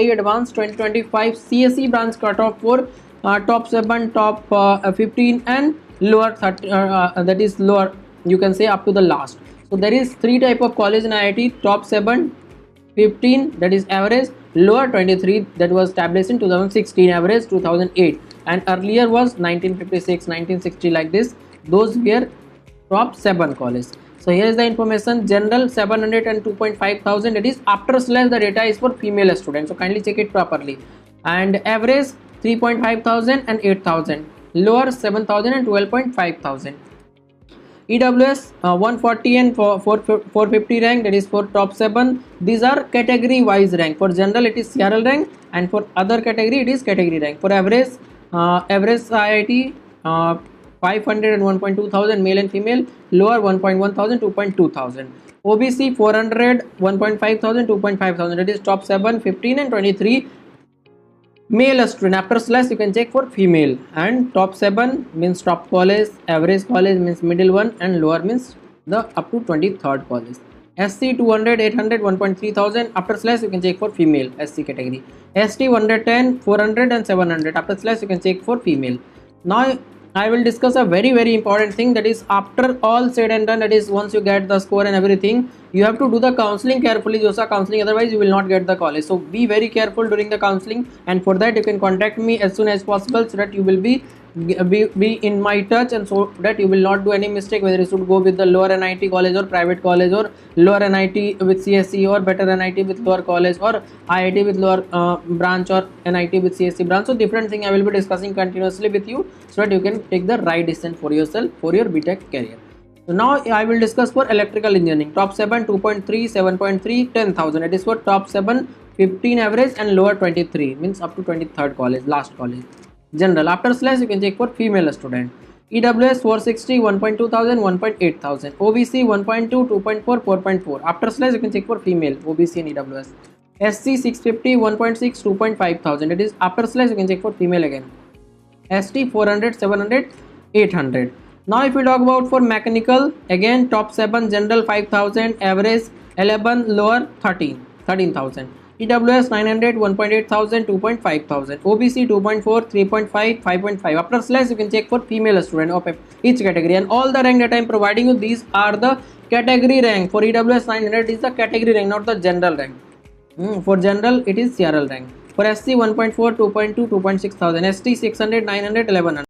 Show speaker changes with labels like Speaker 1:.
Speaker 1: Advanced 2025 CSE branch cutoff for top 7, top 15 and lower 30, that is lower, you can say up to the last. So there is three type of college in IIT: top 7, 15 that is average, lower 23 that was established in 2016, average 2008, and earlier was 1956, 1960 like this. Those were top 7 college. So here is the information: general 700 and 2.5 thousand, it is after slash the data is for female students, so kindly check it properly. And average 3.5 thousand and 8,000, lower 7,000 and 12.5 thousand. EWS 140 and 450 rank, that is for top 7. These are category wise rank. For general it is CRL rank, and for other category it is category rank. For average IIT 500 and 1.2 thousand, male and female, lower 1.1 thousand, 2.2 thousand. OBC 400, 1.5 thousand, 2.5 thousand, that is top 7, 15 and 23 male student. After slash you can check for female. And top 7 means top college, average college means middle one, and lower means the up to 23rd college. SC 200, 800, 1.3 thousand, after slash you can check for female SC category. ST 110, 400 and 700, after slash you can check for female. Now I will discuss a very important thing, that is after all said and done, that is once you get the score and everything, you have to do the counseling carefully, JOSA counseling, otherwise you will not get the college. So be very careful during the counseling, and for that you can contact me as soon as possible, so that you will be in my touch, and so that you will not do any mistake whether you should go with the lower NIT college or private college, or lower NIT with CSE, or better NIT with lower college, or IIT with lower branch, or NIT with CSE branch. So different thing I will be discussing continuously with you, so that you can take the right decision for yourself for your BTech career. So now I will discuss for electrical engineering. Top 7 2.3, 7.3, 10,000, it is for top 7, 15 average, and lower 23 means up to 23rd college, last college. General, after slash you can check for female student. EWS 460, 1.2 thousand, 1.8 thousand. OBC 1.2, 2.4, 4.4, after slash you can check for female OBC and EWS. SC 650, 1.6, 2.5 thousand, it is after slash you can check for female again. ST 400, 700, 800. Now if we talk about for mechanical, again top 7, general 5,000, average 11, lower 13,000. EWS 900, 1.8 thousand, 2.5 thousand. OBC 2.4, 3.5, 5.5. After slash you can check for female student of each category, and all the rank that I am providing you, these are the category rank. For EWS 900 is the category rank, not the general rank. For general it is CRL rank. For SC 1.4, 2.2, 2.6 thousand. ST 600, 900, 1100.